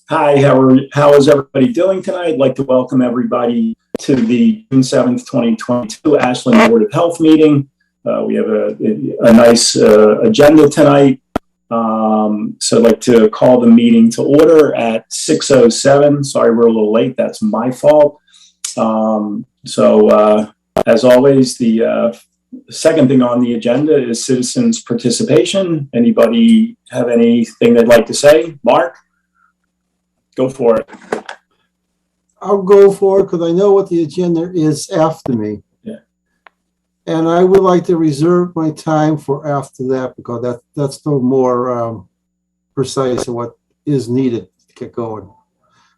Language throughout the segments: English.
Hi, how is everybody doing tonight? I'd like to welcome everybody to the June 7th, 2022 Ashland Board of Health meeting. We have a nice agenda tonight. So I'd like to call the meeting to order at 6:07. Sorry, we're a little late. That's my fault. As always, the second thing on the agenda is citizens participation. Anybody have anything they'd like to say? Mark? Go for it. I'll go for it because I know what the agenda is after me. Yeah. And I would like to reserve my time for after that because that's no more precise of what is needed to get going.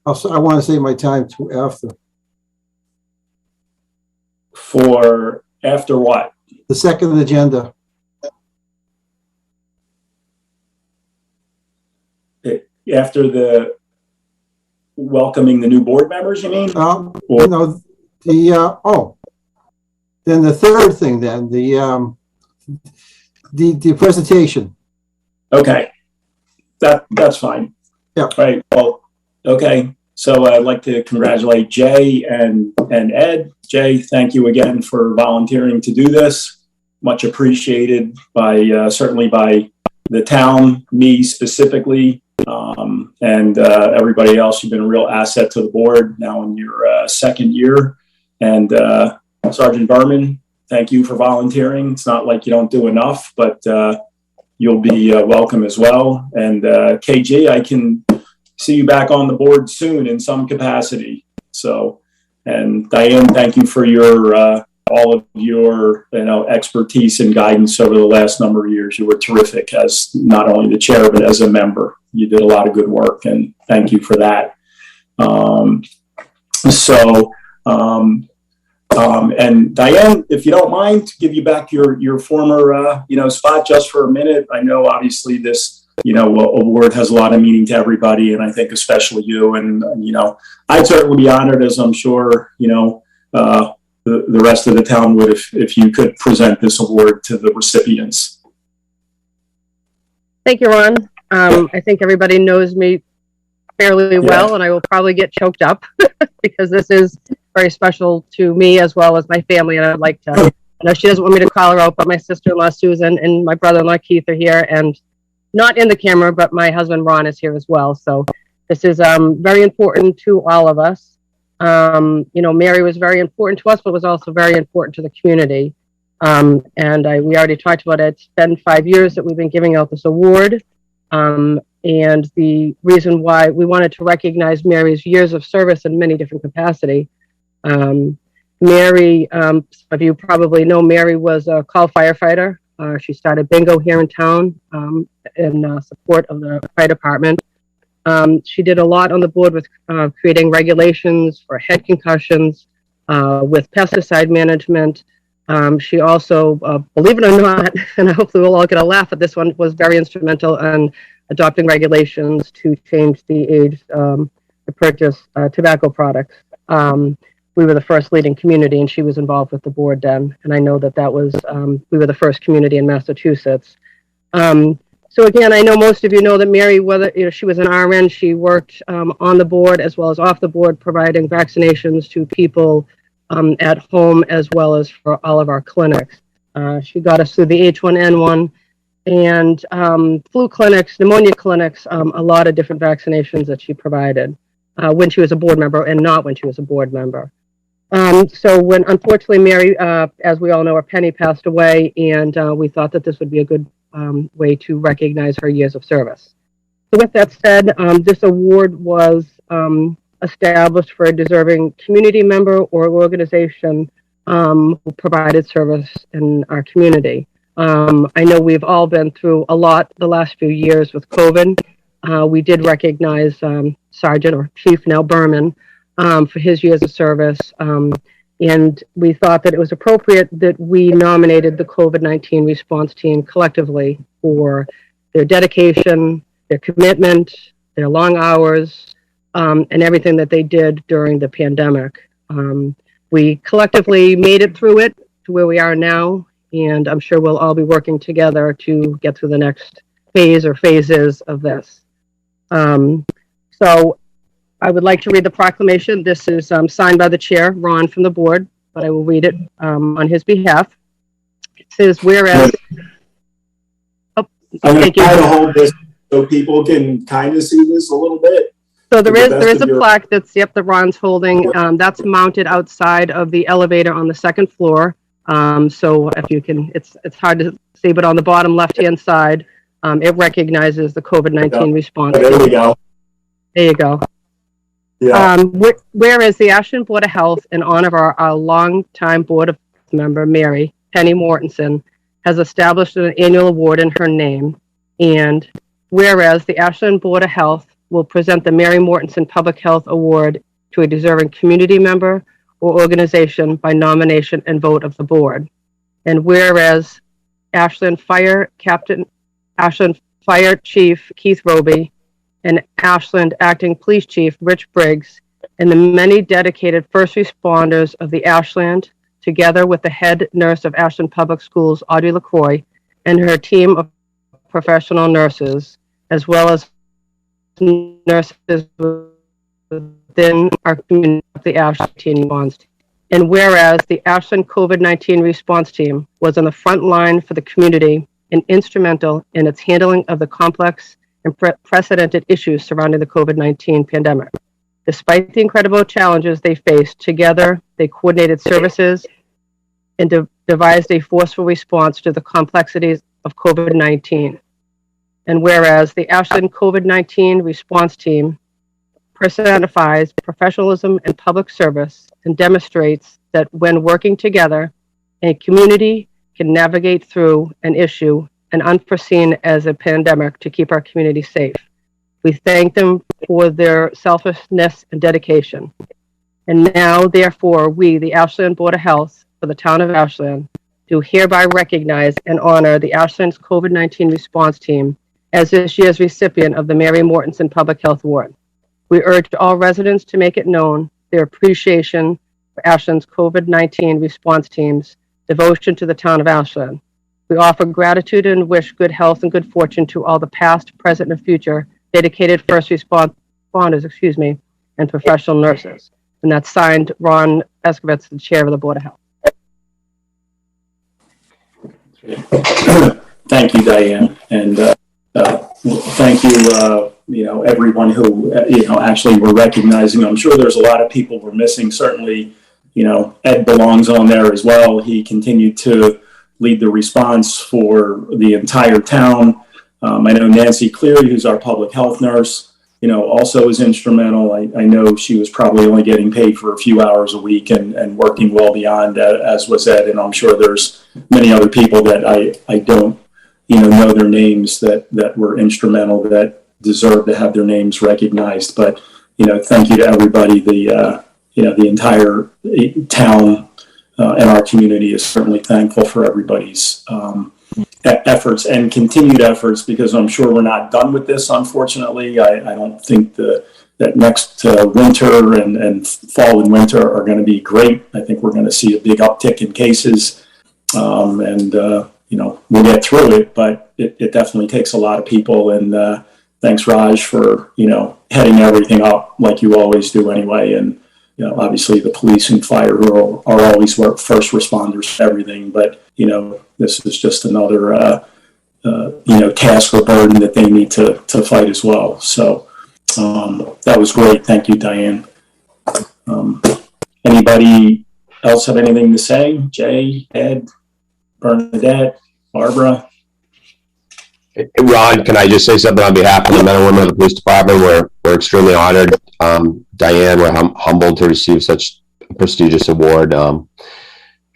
I want to save my time to after. For after what? The second agenda. After the welcoming the new board members, you mean? Then the third thing, then the presentation. Okay, that's fine. Yeah. Right. Well, okay. So I'd like to congratulate Jay and Ed. Jay, thank you again for volunteering to do this. Much appreciated by certainly by the town, me specifically. And everybody else. You've been a real asset to the board now in your second year. And Sergeant Berman, thank you for volunteering. It's not like you don't do enough, but you'll be welcome as well. And KG, I can see you back on the board soon in some capacity. So, and Diane, thank you for your all of your expertise and guidance over the last number of years. You were terrific as not only the chair, but as a member. You did a lot of good work, and thank you for that. And Diane, if you don't mind, to give you back your former spot just for a minute. I know obviously this award has a lot of meaning to everybody, and I think especially you. And I'd certainly be honored, as I'm sure the rest of the town would, if you could present this award to the recipients. Thank you, Ron. I think everybody knows me fairly well, and I will probably get choked up because this is very special to me as well as my family. And I'd like to, I know she doesn't want me to call her out, but my sister-in-law Susan and my brother-in-law Keith are here, and not in the camera, but my husband Ron is here as well. So this is very important to all of us. Mary was very important to us, but was also very important to the community. We already talked about it. It's been 5 years that we've been giving out this award. And the reason why we wanted to recognize Mary's years of service in many different capacity. Mary, some of you probably know, Mary was a call firefighter. She started bingo here in town in support of the fire department. She did a lot on the board with creating regulations for head concussions, with pesticide management. She also, believe it or not, and hopefully we'll all get a laugh at this one, was very instrumental in adopting regulations to change the age to purchase tobacco products. We were the first leading community, and she was involved with the board then. And I know that was, we were the first community in Massachusetts. So again, I know most of you know that Mary, whether she was an RN, she worked on the board as well as off the board, providing vaccinations to people at home as well as for all of our clinics. She got us through the H1N1 and flu clinics, pneumonia clinics, a lot of different vaccinations that she provided when she was a board member and not when she was a board member. So when unfortunately Mary, as we all know, her Penny passed away, and we thought that this would be a good way to recognize her years of service. So with that said, this award was established for a deserving community member or organization who provided service in our community. I know we've all been through a lot the last few years with COVID. We did recognize Sergeant or Chief now Berman for his years of service. And we thought that it was appropriate that we nominated the COVID-19 response team collectively for their dedication, their commitment, their long hours, and everything that they did during the pandemic. We collectively made it through it to where we are now, and I'm sure we'll all be working together to get through the next phase or phases of this. So I would like to read the proclamation. This is signed by the chair, Ron, from the board, but I will read it on his behalf. It says, whereas... Oh, I'm going thank to you. try to hold this so people can kind of see this a little bit. So there is a plaque that's, yep, that Ron's holding. That's mounted outside of the elevator on the second floor. So if you can, it's hard to see, but on the bottom left-hand side, it recognizes the COVID-19 response. There we go. There you go. Yeah. Whereas the Ashland Board of Health, in honor of our longtime Board of member, Mary Penny Mortensen, has established an annual award in her name. And whereas the Ashland Board of Health will present the Mary Mortensen Public Health Award to a deserving community member or organization by nomination and vote of the board. And whereas Ashland Fire Chief Keith Roby and Ashland Acting Police Chief Rich Briggs and the many dedicated first responders of the Ashland, together with the head nurse of Ashland Public Schools, Audrey LaCroix, and her team of professional nurses, as well as nurses within our community of the Ashland response team. And whereas the Ashland COVID-19 response team was on the front line for the community and instrumental in its handling of the complex and unprecedented issues surrounding the COVID-19 pandemic. Despite the incredible challenges they faced, together they coordinated services and devised a forceful response to the complexities of COVID-19. And whereas the Ashland COVID-19 response team personifies professionalism and public service and demonstrates that when working together, a community can navigate through an issue and unforeseen as a pandemic to keep our community safe. We thank them for their selflessness and dedication. And now, therefore, we, the Ashland Board of Health for the town of Ashland, do hereby recognize and honor the Ashland's COVID-19 response team as this year's recipient of the Mary Mortensen Public Health Award. We urge all residents to make it known their appreciation for Ashland's COVID-19 response team's devotion to the town of Ashland. We offer gratitude and wish good health and good fortune to all the past, present, and future dedicated first responders, and professional nurses. And that's signed Ron Eskovitz, the chair of the Board of Health. Thank you, Diane, and thank you, everyone who actually were recognizing. I'm sure there's a lot of people we're missing. Certainly, Ed belongs on there as well. He continued to lead the response for the entire town. I know Nancy Cleary, who's our public health nurse, also is instrumental. I know she was probably only getting paid for a few hours a week and working well beyond, as was Ed. And I'm sure there's many other people that I don't, know their names that were instrumental, that deserve to have their names recognized. But, thank you to everybody. The entire town and our community is certainly thankful for everybody's efforts and continued efforts, because I'm sure we're not done with this, unfortunately. I don't think that next winter and fall and winter are going to be great. I think we're going to see a big uptick in cases, and we'll get through it, but it definitely takes a lot of people. And thanks, Raj, for heading everything up like you always do anyway. And obviously the police and fire who are always first responders to everything, but this is just another task or burden that they need to fight as well. So that was great. Thank you, Diane. Anybody else have anything to say? Jay, Ed, Bernadette, Barbara? Ron, can I just say something on behalf of the men and women of the police department? We're extremely honored. Diane, we're humbled to receive such a prestigious award.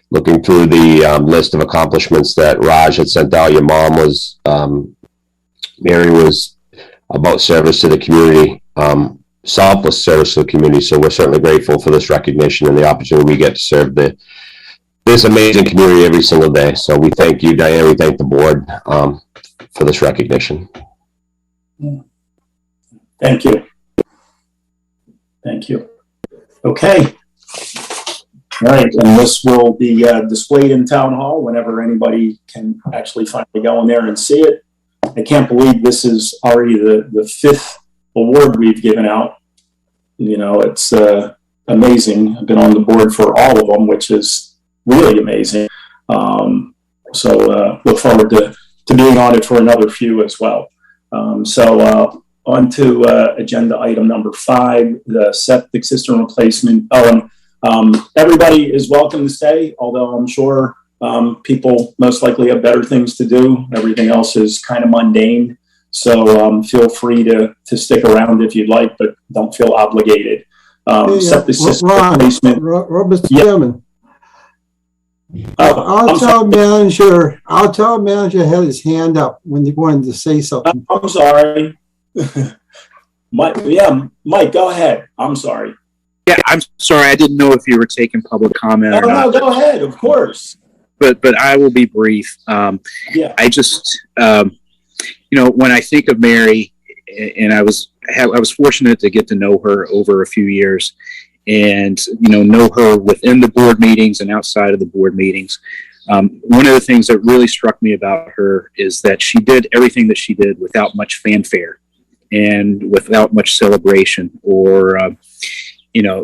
Looking through the list of accomplishments that Raj had sent out, your mom was, Mary was about service to the community, selfless service to the community. So we're certainly grateful for this recognition and the opportunity we get to serve this amazing community every single day. So we thank you, Diane. We thank the board for this recognition. Thank you. Thank you. Okay. All right, and this will be displayed in Town Hall whenever anybody can actually finally go in there and see it. I can't believe this is already the fifth award we've given out. You know, it's amazing. I've been on the board for all of them, which is really amazing. So look forward to being on it for another few as well. On to agenda item number 5, the septic system replacement. Oh, and everybody is welcome to stay, although I'm sure people most likely have better things to do. Everything else is kind of mundane. So feel free to stick around if you'd like, but don't feel obligated. Septic system replacement. Mr. Chairman. I'll tell manager had his hand up when you wanted to say something. I'm sorry. Mike, go ahead. I'm sorry. Yeah, I'm sorry. I didn't know if you were taking public comment or not. No, go ahead. Of course. But I will be brief. Yeah. I just, when I think of Mary, and I was fortunate to get to know her over a few years, and know her within the board meetings and outside of the board meetings. One of the things that really struck me about her is that she did everything that she did without much fanfare and without much celebration or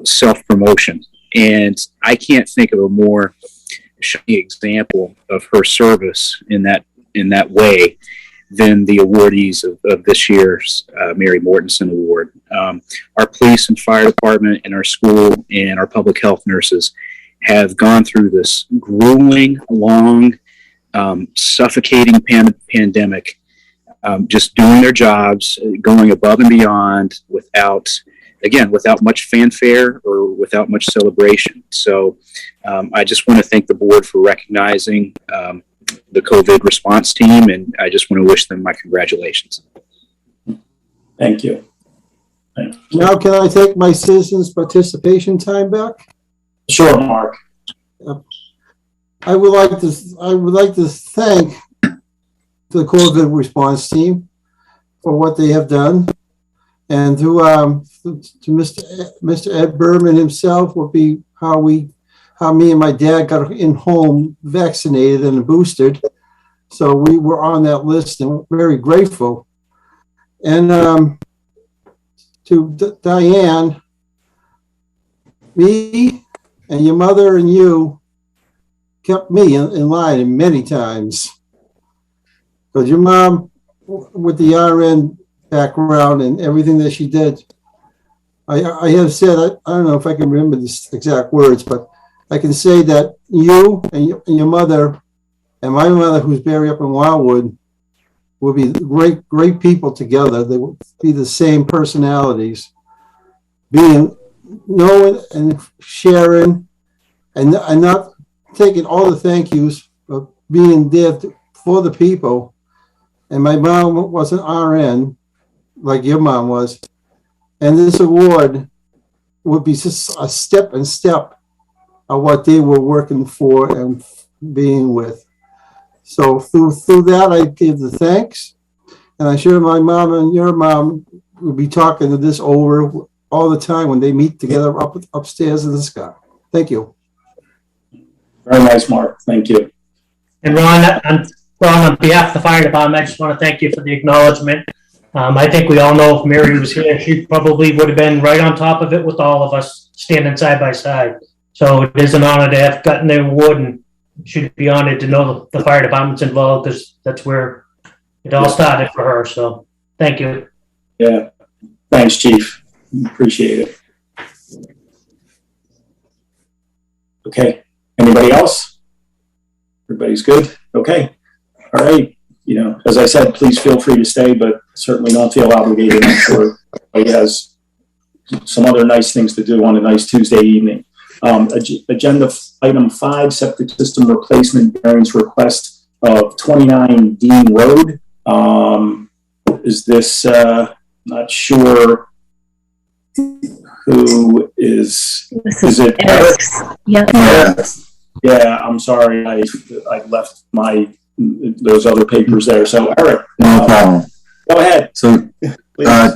self-promotion. And I can't think of a more shining example of her service in that way than the awardees of this year's Mary Mortensen Award. Our police and fire department and our school and our public health nurses have gone through this grueling, long, suffocating pandemic, just doing their jobs, going above and beyond without much fanfare or without much celebration. So I just want to thank the board for recognizing the COVID response team, and I just want to wish them my congratulations. Thank you. Now, can I take my citizens' participation time back? Sure, Mark. I would like to thank the COVID response team for what they have done, and to Mr. Ed Berman himself will be how me and my dad got in home vaccinated and boosted. So we were on that list and very grateful. And to Diane, me and your mother and you kept me in line many times. Because your mom, with the RN background and everything that she did, I have said, I don't know if I can remember the exact words, but I can say that you and your mother and my mother, who's buried up in Wildwood, will be great people together. They will be the same personalities, knowing and sharing, and not taking all the thank yous, but being there for the people. And my mom was an RN, like your mom was, and this award would be just a step of what they were working for and being with. So through that, I give the thanks, and I'm sure my mom and your mom will be talking to this over all the time when they meet together upstairs in the sky. Thank you. Very nice, Mark. Thank you. And Ron, on behalf of the fire department, I just want to thank you for the acknowledgement. I think we all know if Mary was here, she probably would have been right on top of it with all of us standing side by side. So it is an honor to have gotten the award, and should be honored to know the fire department's involved, because that's where it all started for her. So thank you. Yeah. Thanks, Chief. Appreciate it. Okay. Anybody else? Everybody's good? Okay. All right. As I said, please feel free to stay, but certainly don't feel obligated. I'm sure he has some other nice things to do on a nice Tuesday evening. Agenda item 5, septic system replacement variance request of 29 Dean Road. Is this, not sure who is it? Eric? Yeah, I'm sorry. I left those other papers there. So Eric. No problem. Go ahead. So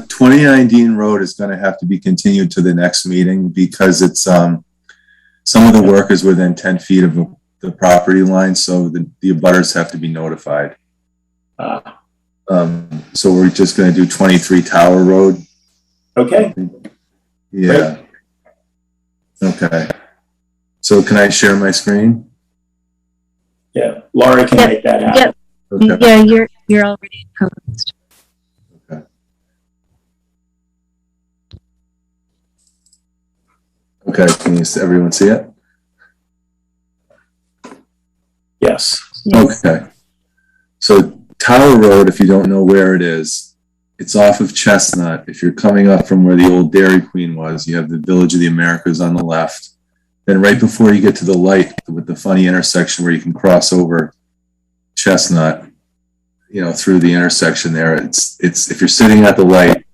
29 Dean Road is going to have to be continued to the next meeting because it's some of the work is within 10 feet of the property line, so the abutters have to be notified. So we're just going to do 23 Tower Road. Okay. Yeah. Okay. So can I share my screen? Yeah, Laurie can make that happen. Okay. Yeah, you're already posed. Okay. Okay. Can everyone see it? Yes. Okay. So Tower Road, if you don't know where it is, it's off of Chestnut. If you're coming up from where the old Dairy Queen was, you have the Village of the Americas on the left. Then right before you get to the light with the funny intersection where you can cross over Chestnut, you know, through the intersection there, it's if you're sitting at the light,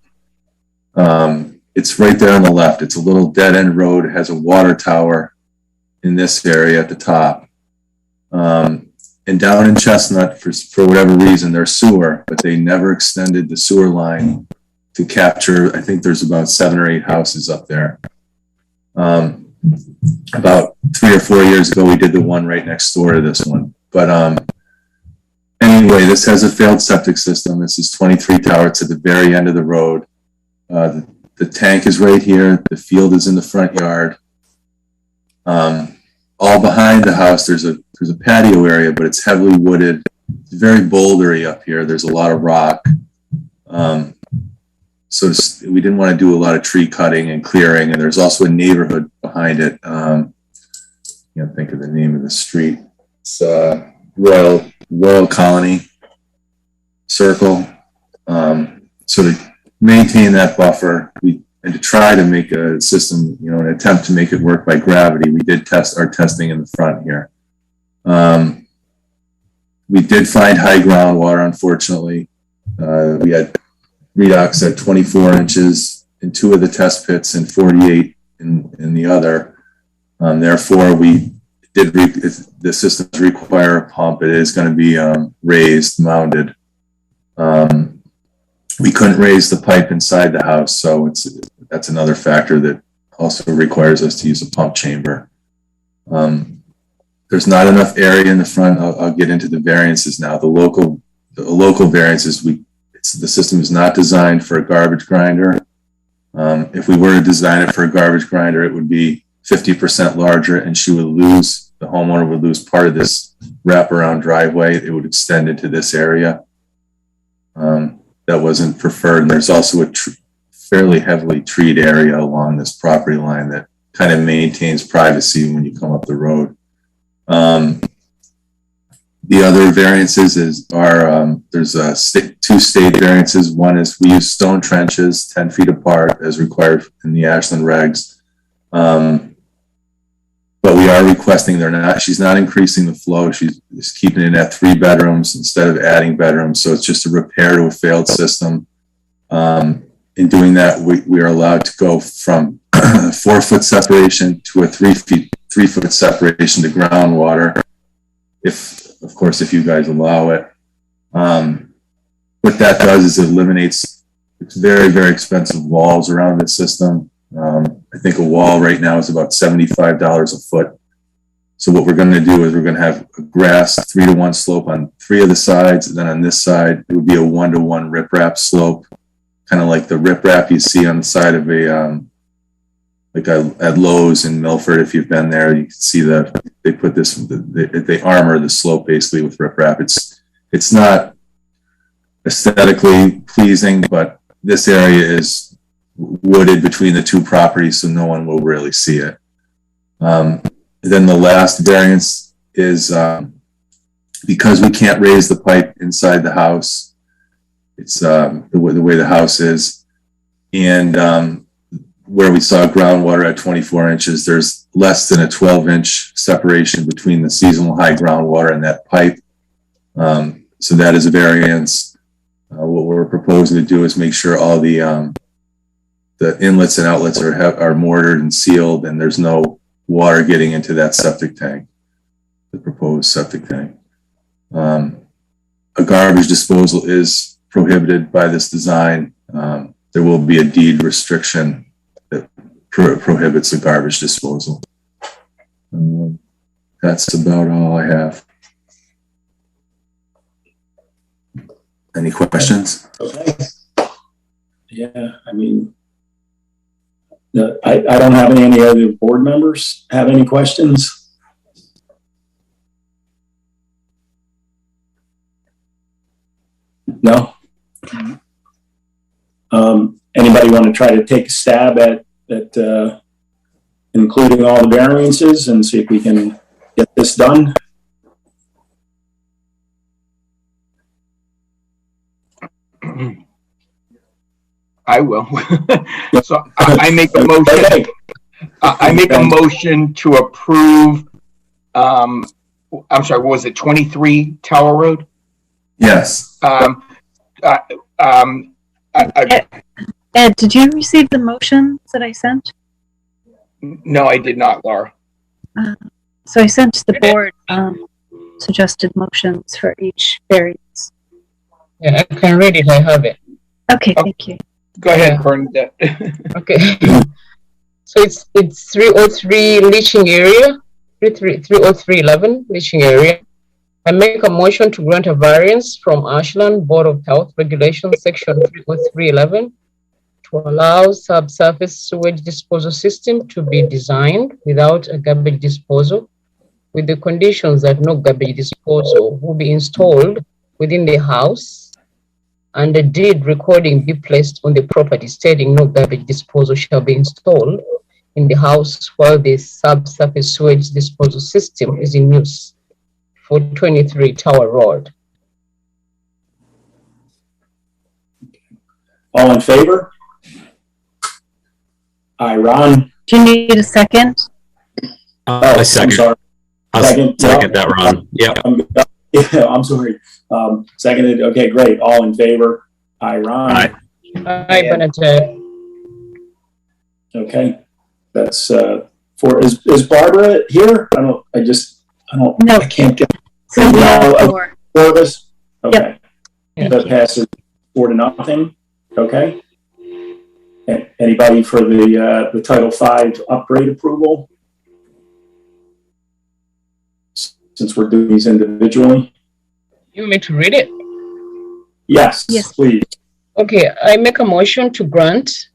it's right there on the left. It's a little dead end road. It has a water tower in this area at the top. And down in Chestnut, for whatever reason, there's sewer, but they never extended the sewer line to capture. I think there's about 7 or 8 houses up there. About 3 or 4 years ago, we did the one right next door to this one. But anyway, this has a failed septic system. This is 23 Tower. It's at the very end of the road. The tank is right here. The field is in the front yard. All behind the house, there's a patio area, but it's heavily wooded. It's very bouldery up here. There's a lot of rock. So we didn't want to do a lot of tree cutting and clearing. And there's also a neighborhood behind it. I can't think of the name of the street. It's Royal Colony Circle. So to maintain that buffer, and to try to make a system, you know, an attempt to make it work by gravity, we did our testing in the front here. We did find high groundwater, unfortunately. We had redox at 24 inches in 2 of the test pits and 48 in the other. Therefore, the systems require a pump. It is going to be raised, mounted. We couldn't raise the pipe inside the house, so that's another factor that also requires us to use a pump chamber. There's not enough area in the front. I'll get into the variances now. The local variances, the system is not designed for a garbage grinder. If we were to design it for a garbage grinder, it would be 50% larger, and the homeowner would lose part of this wraparound driveway. It would extend into this area. That wasn't preferred. And there's also a fairly heavily treed area along this property line that kind of maintains privacy when you come up the road. The other variances there's 2 state variances. One is we use stone trenches 10 feet apart as required in the Ashland regs. But we are requesting she's not increasing the flow. She's just keeping it at 3 bedrooms instead of adding bedrooms. So it's just a repair to a failed system. In doing that, we are allowed to go from 4-foot separation to a 3-foot separation to groundwater. Of course, if you guys allow it. What that does is it eliminates very, very expensive walls around the system. I think a wall right now is about $75 a foot. So what we're going to do is we're going to have a grass 3-to-1 slope on 3 of the sides. And then on this side, it would be a 1-to-1 riprap slope, kind of like the riprap you see on the side of at Lowe's in Milford. If you've been there, you can see they put this, they armor the slope basically with riprap. It's not aesthetically pleasing, but this area is wooded between the 2 properties, so no one will really see it. Then the last variance is because we can't raise the pipe inside the house. It's the way the house is, and where we saw groundwater at 24 inches, there's less than a 12-inch separation between the seasonal high groundwater and that pipe. So that is a variance. What we're proposing to do is make sure all the inlets and outlets are mortared and sealed, and there's no water getting into that septic tank, the proposed septic tank. A garbage disposal is prohibited by this design. There will be a deed restriction that prohibits the garbage disposal. That's about all I have. Any questions? Okay. Yeah, I mean, I don't have any other board members have any questions? No? Anybody want to try to take a stab at including all the variances and see if we can get this done? I will. So I make a motion. Okay. I make a motion to approve. I'm sorry. What was it? 23 Tower Road. Yes. Ed, did you receive the motions that I sent? No, I did not, Laura. So I sent the board suggested motions for each variance. Yeah, I can read it. I have it. Okay, thank you. Go ahead, Bernadette. Okay. So it's 303 leaching area, 30311 leaching area. I make a motion to grant a variance from Ashland Board of Health Regulations, Section 30311, to allow subsurface sewage disposal system to be designed without a garbage disposal, with the conditions that no garbage disposal will be installed within the house, and a deed recording be placed on the property stating no garbage disposal shall be installed in the house while the subsurface sewage disposal system is in use for 23 Tower Road. All in favor? Aye, Ron. Do you need a second? I second. I'm sorry. I'll second that, Ron. Yeah. Yeah, I'm sorry. Seconded. Okay, great. All in favor? Aye, Ron. Aye. Aye, Bernadette. Okay. That's is Barbara here? No. I can't get So we have four. four of us. Okay. Yep. That passes 4-0. Okay. Anybody for the Title V upgrade approval? Since we're doing these individually. You want me to read it? Yes, Yes. please. Okay, I make a motion to grant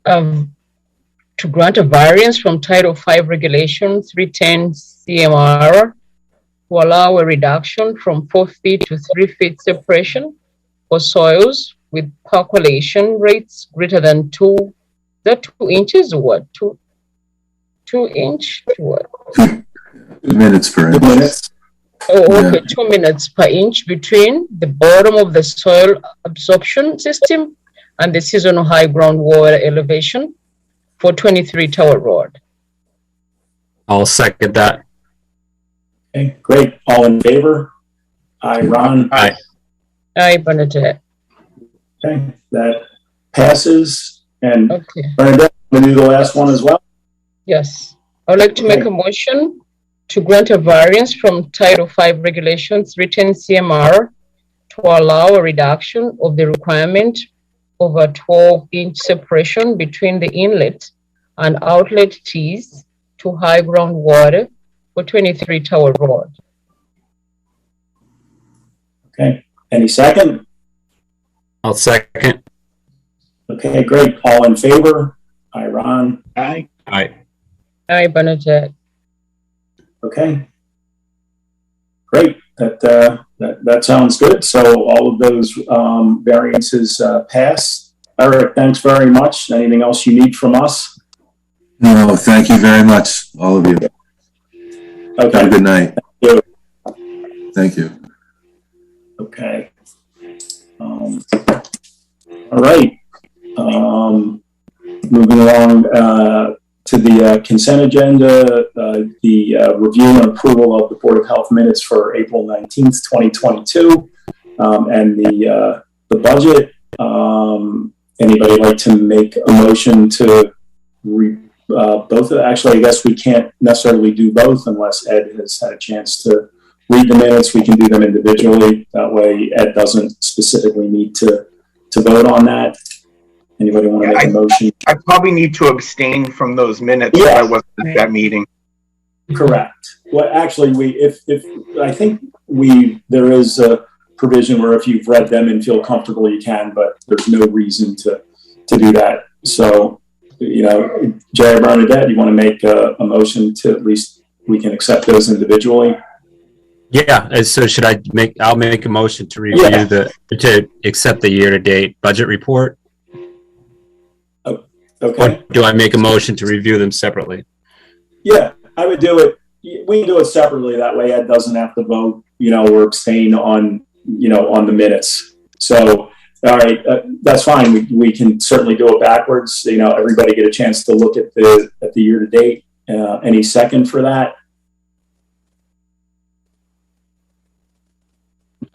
a variance from Title V Regulation 310 CMR to allow a reduction from 4 feet to 3 feet separation for soils with percolation rates greater than 2 inches or what? 2 inch to what? 2 minutes per 2 inch. minutes. Oh, okay, 2 minutes per inch between the bottom of the soil absorption system and the seasonal high groundwater elevation for 23 Tower Road. I'll second that. Okay, great. All in favor? Aye, Ron. Aye. Aye, Bernadette. Okay, that passes. And Okay, Bernadette, I'm gonna do the last one as well. yes. I would like to make a motion to grant a variance from Title V Regulation 310 CMR to allow a reduction of the requirement of a 12-inch separation between the inlet and outlet tees to high groundwater for 23 Tower Road. Okay, any second? I'll second. Okay, great. All in favor? Aye, Ron. Aye. Aye. Aye, Bernadette. Okay. Great. That sounds good. So all of those variances pass. Eric, thanks very much. Anything else you need from us? No, thank you very much, all of you. Okay. Have a good night. Thank Thank you. Okay. All right. Moving along to the consent agenda, the review and approval of the Board of Health minutes for April 19th, 2022, and the budget. Anybody like to make a motion to both? Actually, I guess we can't necessarily do both unless Ed has had a chance to read the minutes. We can do them individually. That way, Ed doesn't specifically need to vote on that. Anybody want to make a motion? I probably need to abstain from those minutes if I wasn't at that meeting. Correct. Well, actually, if I think there is provision where if you've read them and feel comfortable, you can, but there's no reason to do that. So, you know, Jay or Bernadette, you want to make a motion to at least we can accept those individually? Yeah, so I'll make a motion to review to accept the year-to-date budget report. Okay. Or do I make a motion to review them separately? Yeah, I would do it. We can do it separately. That way Ed doesn't have to vote, you know, or abstain on, you know, on the minutes. So, all right, that's fine. We can certainly do it backwards. You know, everybody get a chance to look at the year-to-date. Any second for that?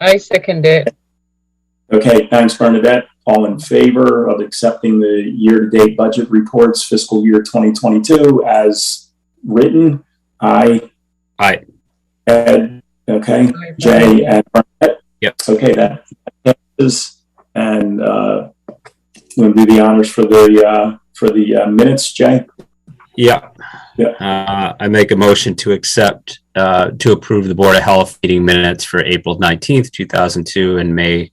I second it. Okay, thanks, Bernadette. All in favor of accepting the year-to-date budget reports, fiscal year 2022 as written? Aye. Aye. Ed, okay. Jay and Bernadette? Yep. Okay, that passes. And we'll do the honors for the minutes, Jay? Yeah. Yeah. I make a motion to accept, to approve the Board of Health meeting minutes for April 19th, 2002 and May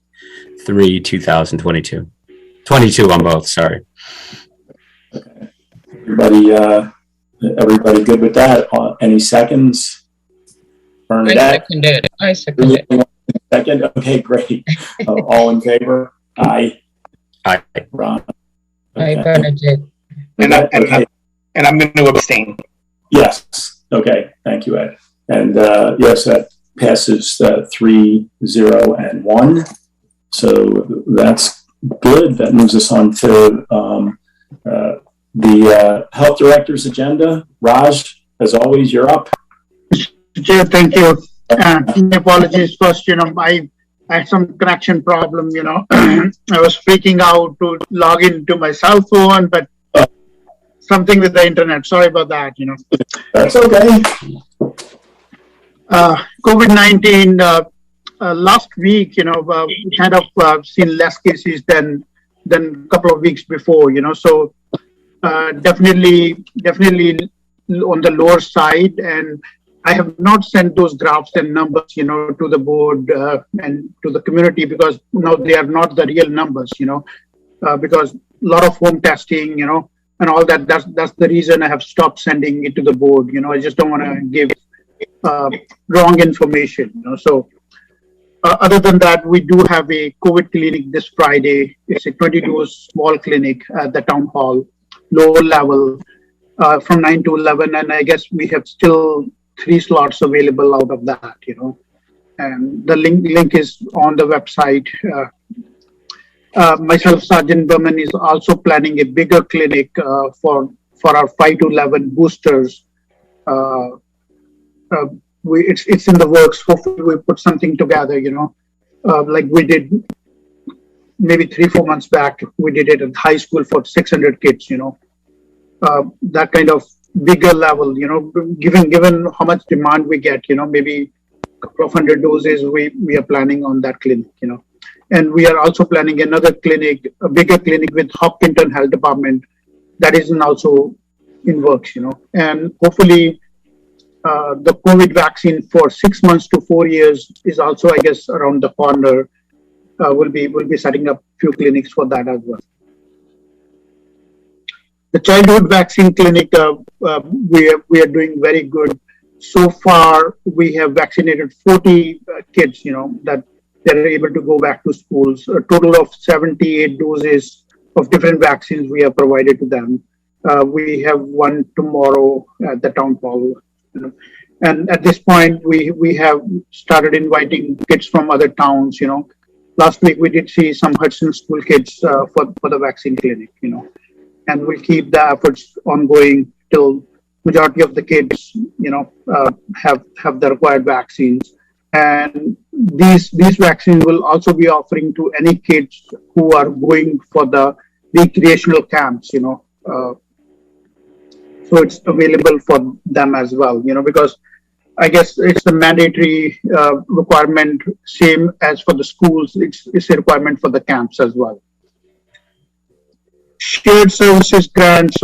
3, 2022. 22 on both, sorry. Okay. Everybody good with that? Any seconds? Bernadette? I second it. Second? Okay, great. All in favor? Aye. Aye. Ron? I Okay. Bernadette. And I'm going to abstain. Yes. Okay. Thank you, Ed. And yes, that passes 3, 0, and 1. So that's good. That moves us on to the health director's agenda. Raj, as always, you're up. Chair, thank you. My apologies first, I had some connection problem, I was freaking out to log into my cell phone, but something with the internet. Sorry about that, That's okay. COVID-19, last week, we kind of seen less cases than a couple of weeks before, so definitely on the lower side. And I have not sent those graphs and numbers, to the board and to the community because they are not the real numbers, because a lot of home testing, and all that. That's the reason I have stopped sending it to the board. I just don't want to give wrong information. So other than that, we do have a COVID clinic this Friday. It's a 22 small clinic at the town hall, lower level, from 9 to 11, and I guess we have still 3 slots available out of that. And the link is on the website. Myself, Sergeant Berman, is also planning a bigger clinic for our 5 to 11 boosters. It's in the works. Hopefully, we put something together. Like we did maybe 3-4 months back. We did it at high school for 600 kids. That kind of bigger level. Given how much demand we get. Maybe a couple of hundred doses. We are planning on that clinic. And we are also planning another clinic, a bigger clinic with Hopkinton Health Department that is also in works, And hopefully the COVID vaccine for 6 months to 4 years is also, I guess, around the corner. We'll be setting up a few clinics for that as well. The childhood vaccine clinic, we are doing very good. So far, we have vaccinated 40 kids, that they're able to go back to schools. A total of 78 doses of different vaccines we have provided to them. We have one tomorrow at the town hall. And at this point, we have started inviting kids from other towns. Last week we did see some Hudson School kids for the vaccine clinic. And we'll keep the efforts ongoing till majority of the kids, have the required vaccines. And these vaccines will also be offering to any kids who are going for the recreational camps, so it's available for them as well, because I guess it's the mandatory requirement, same as for the schools. It's a requirement for the camps as well. Shared services grants.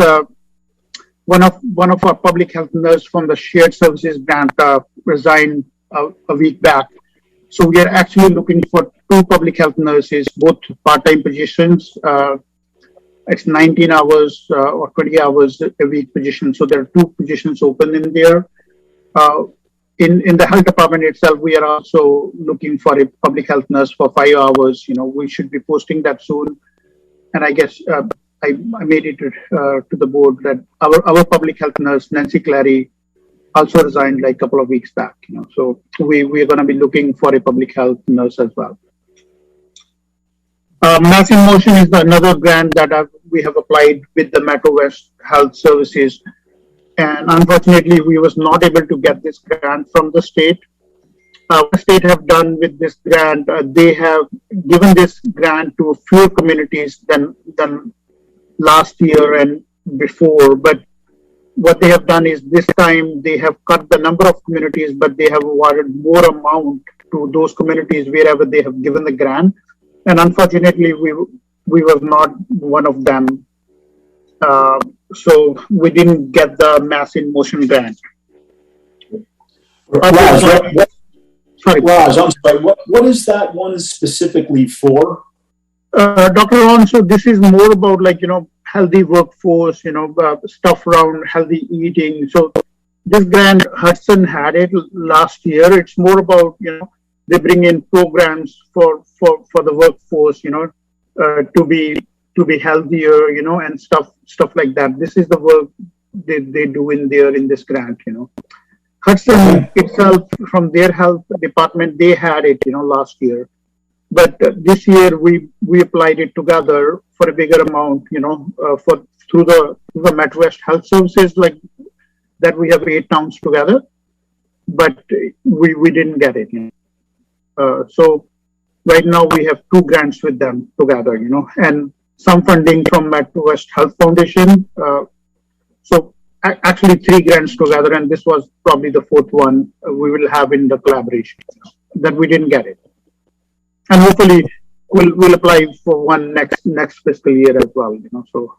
One of our public health nurses from the shared services grant resigned a week back. So we are actually looking for 2 public health nurses, both part-time positions. It's 19 hours or 20 hours a week position. So there are 2 positions open in there. In the health department itself, we are also looking for a public health nurse for 5 hours. We should be posting that soon. And I guess I made it to the board that our public health nurse, Nancy Clary, also resigned like a couple of weeks back. So we are going to be looking for a public health nurse as well. Mass in Motion is another grant that we have applied with the Metro West Health Services. And unfortunately, we was not able to get this grant from the state. What the state have done with this grant, they have given this grant to fewer communities than last year and before. But what they have done is this time they have cut the number of communities, but they have awarded more amount to those communities wherever they have given the grant. And unfortunately, we were not one of them. So we didn't get the Mass in Motion grant. Raj, I'm sorry. What is that one specifically for? Dr. Ron, so this is more about healthy workforce, stuff around healthy eating. So this grant, Hudson had it last year. It's more about, they bring in programs for the workforce, to be healthier, and stuff like that. This is the work they do in this grant, Hudson itself, from their health department, they had it, last year. But this year we applied it together for a bigger amount, through the Metro West Health Services, like that we have 8 towns together, but we didn't get it. So right now we have 2 grants with them together, and some funding from Metro West Health Foundation. So actually 3 grants together, and this was probably the 4th one we will have in the collaboration. That we didn't get it. And hopefully we'll apply for one next fiscal year as well, so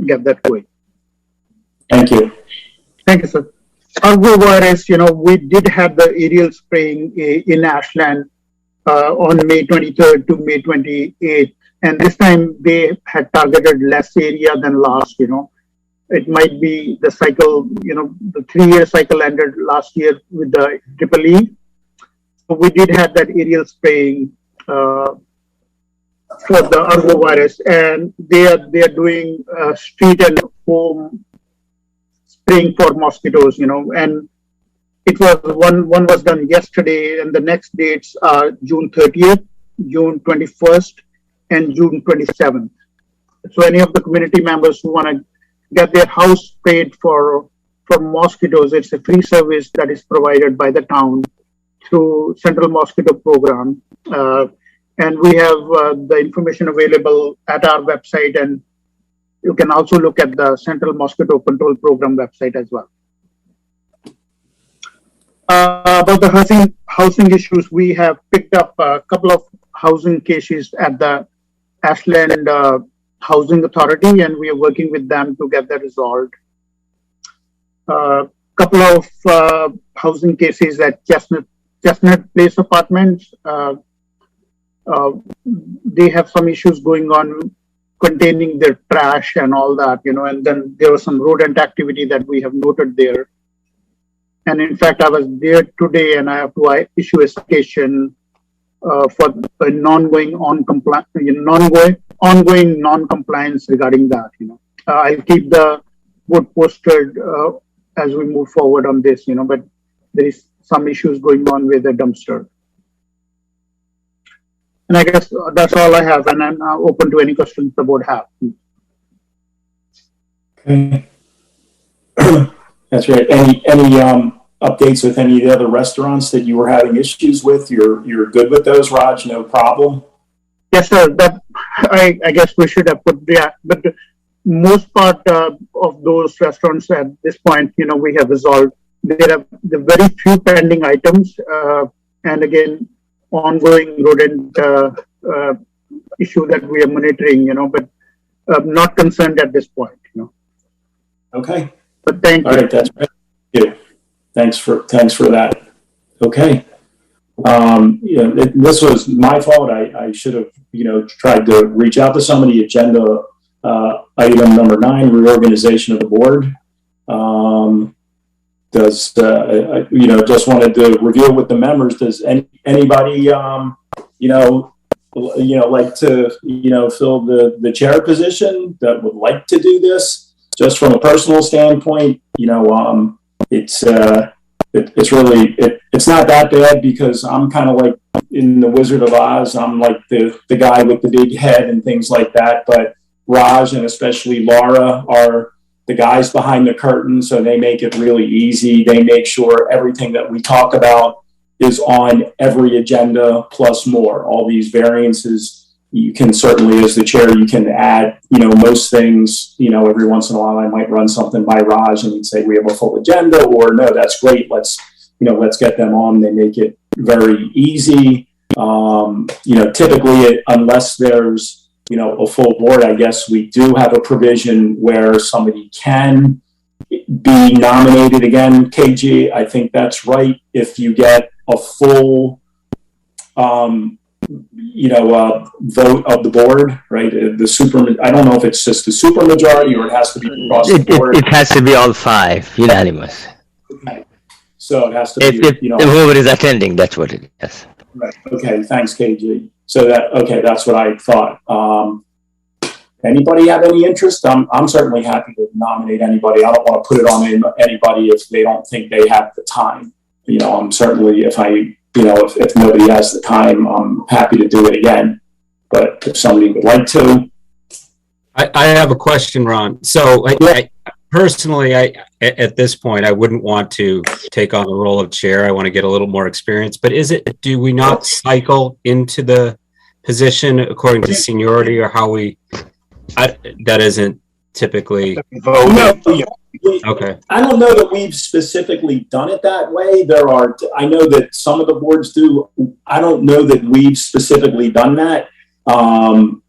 get that going. Thank you. Thank you, sir. Arbovirus, we did have the aerial spraying in Ashland on May 23rd to May 28th. And this time they had targeted less area than last, It might be the cycle, the 3-year cycle ended last year with the EEE. So we did have that aerial spraying for the arbovirus, and they are doing street and home spraying for mosquitoes, and it was one was done yesterday, and the next dates are June 30th, June 21st, and June 27th. So any of the community members who want to get their house sprayed for mosquitoes, it's a free service that is provided by the town through Central Mosquito Program. And we have the information available at our website, and you can also look at the Central Mosquito Control Program website as well. About the housing issues, we have picked up a couple of housing cases at the Ashland Housing Authority, and we are working with them to get that resolved. Couple of housing cases at Chestnut Place Apartments. They have some issues going on containing their trash and all that, and then there was some rodent activity that we have noted there. And in fact, I was there today, and I have to issue a citation for an ongoing non-compliance regarding that. I'll keep the board posted as we move forward on this. But there is some issues going on with the dumpster. And I guess that's all I have, and I'm open to any questions the board have. Okay. That's right. Any updates with any of the other restaurants that you were having issues with? You're good with those, Raj? No problem. Yes, sir. That I guess we should have put but the most part of those restaurants at this point, we have resolved. There are the very few pending items, and again, ongoing rodent issue that we are monitoring, but not concerned at this point, Okay. But thank you. All right, that's right. Thank you. Thanks for that. Okay. This was my fault. I should have, tried to reach out to somebody. Agenda item number 9, reorganization of the board. Just wanted to review it with the members. Does anybody, like to, fill the chair position that would like to do this? Just from a personal standpoint, it's really, it's not that bad because I'm kind of like in the Wizard of Oz. I'm like the guy with the big head and things like that. But Raj and especially Laura are the guys behind the curtain, so they make it really easy. They make sure everything that we talk about is on every agenda plus more. All these variances, you can certainly, as the chair, you can add, most things, every once in a while I might run something by Raj and he'd say, we have a full agenda, or no, that's great. Let's get them on. They make it very easy. Typically, unless there's, a full board, I guess we do have a provision where somebody can be nominated again. KG, I think that's right. If you get a full, vote of the board, right? I don't know if it's just the super majority or it has to be across the board. It has to be all 5, unanimous. Okay. So it has to be, if whoever is attending, that's what it is. Right. Okay. Thanks, KG. So that's what I thought. Anybody have any interest? I'm certainly happy to nominate anybody. I don't want to put it on anybody if they don't think they have the time. I'm certainly, if nobody has the time, I'm happy to do it again. But if somebody would like to. I have a question, Ron. So personally, at this point, I wouldn't want to take on the role of chair. I want to get a little more experience. But do we not cycle into the position according to seniority, or how we? That isn't typically. No. Okay. I don't know that we've specifically done it that way. I know that some of the boards do. I don't know that we've specifically done that. KG,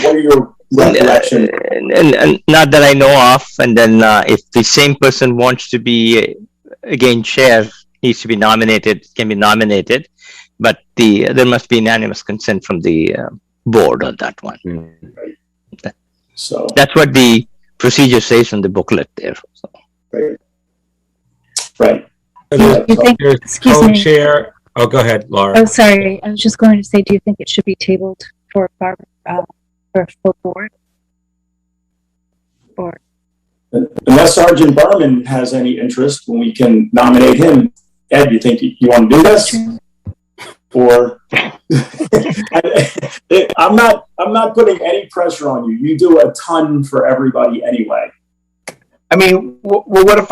what are your recollection? And not that I know of. And then if the same person wants to be again chair, needs to be nominated, can be nominated, but there must be unanimous consent from the board on that one. Right. So that's what the procedure says in the booklet there. So. Right. Do you think, excuse me. Chair. Oh, go ahead, Laura. Oh, sorry. I was just going to say, do you think it should be tabled for a full board? Or unless Sergeant Berman has any interest, when we can nominate him. Ed, you think you want to do this? Or I'm not putting any pressure on you. You do a ton for everybody anyway. I mean, what if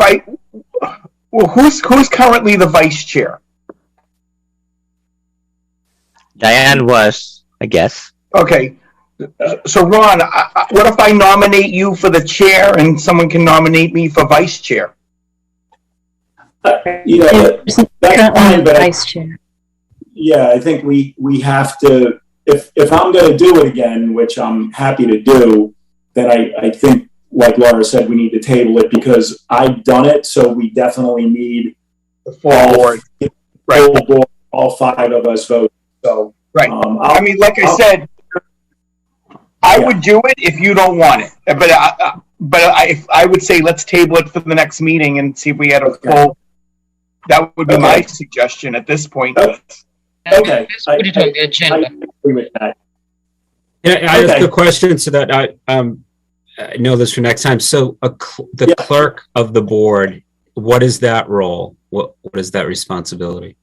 who's currently the vice chair? Diane was, I guess. Okay. So Ron, what if I nominate you for the chair and someone can nominate me for vice chair? That's fine, but vice chair. Yeah, I think we have to, if I'm going to do it again, which I'm happy to do, then I think, like Laura said, we need to table it because I've done it, so we definitely need the full board. Full board, all 5 of us vote. So, right. I mean, like I said, I would do it if you don't want it, but I would say let's table it for the next meeting and see if we had a full. That would be my suggestion at this point. Okay. Put it on the agenda. I agree with that. Yeah, I ask a question so that I know this for next time. So the clerk of the board, what is that role? What is that responsibility?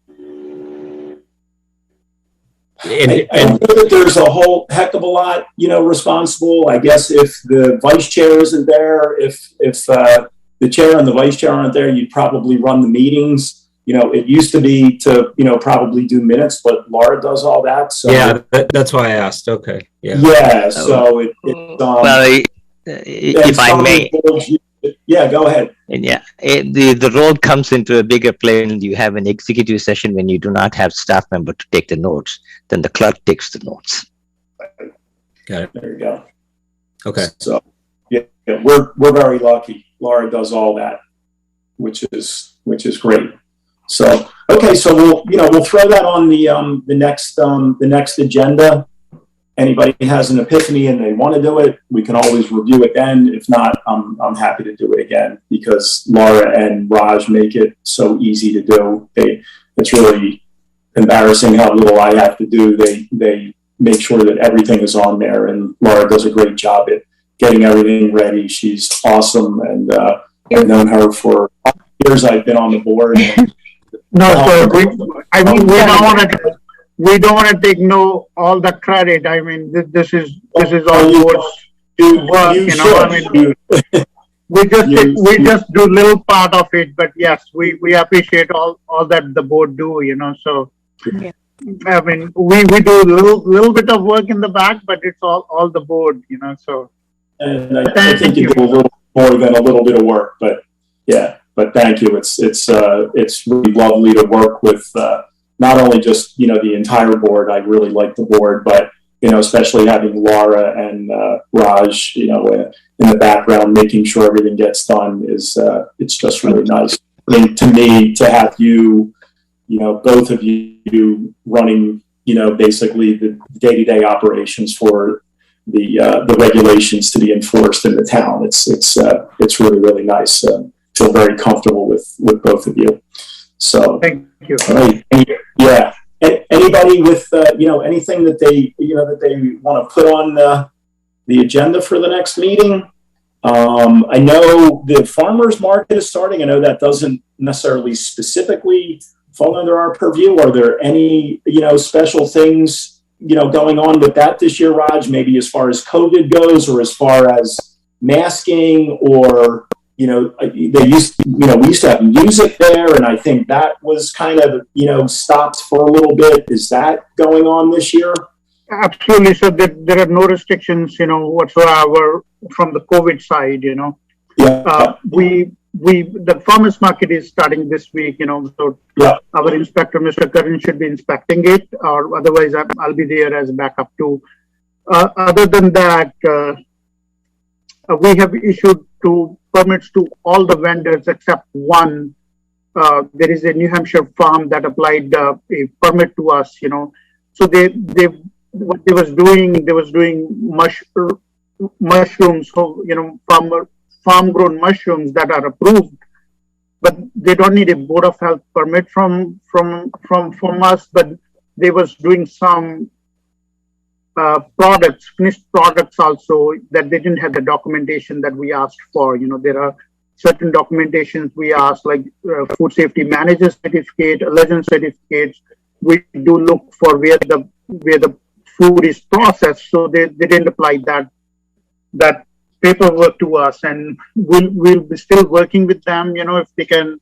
I know that there's a whole heck of a lot, responsible. I guess if the vice chair isn't there, if the chair and the vice chair aren't there, you'd probably run the meetings. It used to be to, probably do minutes, but Laura does all that. So yeah, that's why I asked. Okay. Yeah. Yeah. So well, if I may. Yeah, go ahead. And the role comes into a bigger play when you have an executive session when you do not have staff member to take the notes. Then the clerk takes the notes. Got it. There you go. Okay. So we're very lucky. Laura does all that, which is great. So, okay, so we'll throw that on the next agenda. Anybody has an epiphany and they want to do it, we can always review it then. If not, I'm happy to do it again because Laura and Raj make it so easy to do. It's really embarrassing how little I have to do. They make sure that everything is on there, and Laura does a great job at getting everything ready. She's awesome, and I've known her for years. I've been on the board. No, sir. We don't want to take all the credit. I mean, this is all yours. Work, you know. I mean, we just do little part of it, but yes, we appreciate all that the board do. You know, so Yeah. I mean, we do little bit of work in the back, but it's all the board. You know, so. And I think you do a little more than a little bit of work, but yeah. But thank you. It's really lovely to work with. Not only just, the entire board, I really like the board, but, especially having Laura and Raj, in the background, making sure everything gets done it's just really nice. I mean, to me, to have you, both of you running, basically the day-to-day operations for the regulations to be enforced in the town. It's really, really nice. Feel very comfortable with both of you. So, thank you. All right. Yeah. Anybody with anything that they want to put on the agenda for the next meeting? I know the farmers market is starting. I know that doesn't necessarily specifically fall under our purview. Are there any special things going on with that this year, Raj? Maybe as far as COVID goes, or as far as masking, or we used to have music there, and I think that was kind of, stopped for a little bit. Is that going on this year? Absolutely. So there are no restrictions, whatsoever from the COVID side, Yeah. The farmers market is starting this week, so yeah. Our inspector, Mr. Karan, should be inspecting it, or otherwise I'll be there as a backup too. Other than that, we have issued permits to all the vendors except one. There is a New Hampshire farm that applied a permit to us, So what they was doing mushrooms, so, farm grown mushrooms that are approved, but they don't need a Board of Health permit from us, but they was doing some finished products also, that they didn't have the documentation that we asked for. There are certain documentations we asked, like food safety manager certificate, allergen certificates. We do look for where the food is processed, so they didn't apply that paperwork to us, and we'll be still working with them, if they can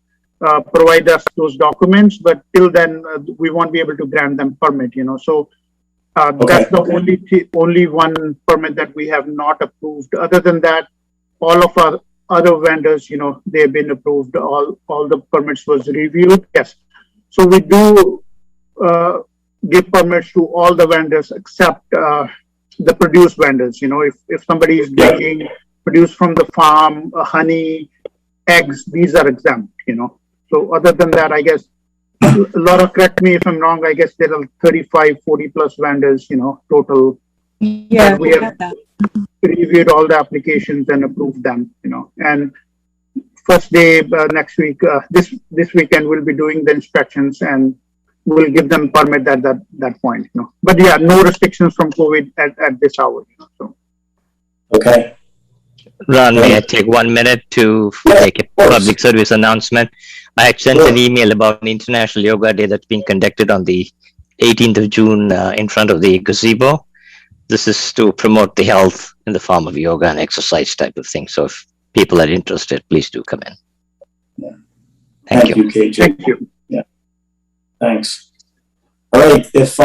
provide us those documents, but till then we won't be able to grant them permit, so. Okay. That's the only one permit that we have not approved. Other than that, all of our other vendors, they've been approved. All the permits was reviewed. Yes. So we do give permits to all the vendors except the produce vendors. If somebody is making produce from the farm, honey, eggs, these are exempt. So other than that, I guess. Laura, correct me if I'm wrong. I guess there are 35, 40 plus vendors, total. Yeah, we have reviewed all the applications and approved them, And first day next week, this weekend, we'll be doing the inspections and we'll give them permit at that point, But yeah, no restrictions from COVID at this hour, So. Okay. Ron, may I take 1 minute to make a public service announcement? I had sent an email about an International Yoga Day that's being conducted on the 18th of June in front of the gazebo. This is to promote the health in the form of yoga and exercise type of thing. So if people are interested, please do come in. Yeah. Thank you. KJ. Thank you. Yeah. Thanks. All right. If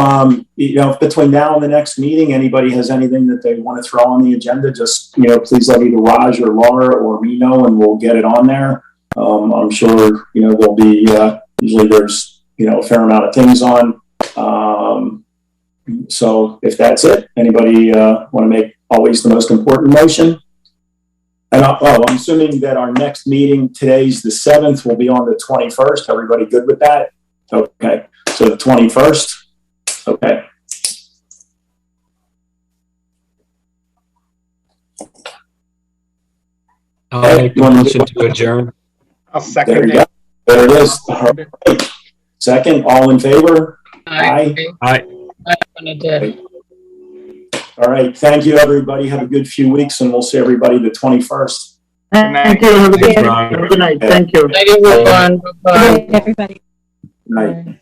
between now and the next meeting, anybody has anything that they want to throw on the agenda, just please let either Raj or Laura or me know, and we'll get it on there. I'm sure there'll be usually there's a fair amount of things on. So if that's it, anybody want to make always the most important motion? And I'm assuming that our next meeting, today's the 7th, will be on the 21st. Everybody good with that? Okay. So the 21st? Okay. I'll make a motion to adjourn. I'll second There you it. go. There it is. All right. Second, all in favor? Aye. Aye. All right. Thank you, everybody. Have a good few weeks, and we'll see everybody the 21st. Thank you. Have a good Thanks, night. Ron. Have a good night. Thank you. Thank you, everyone. Bye-bye. Everybody. Night.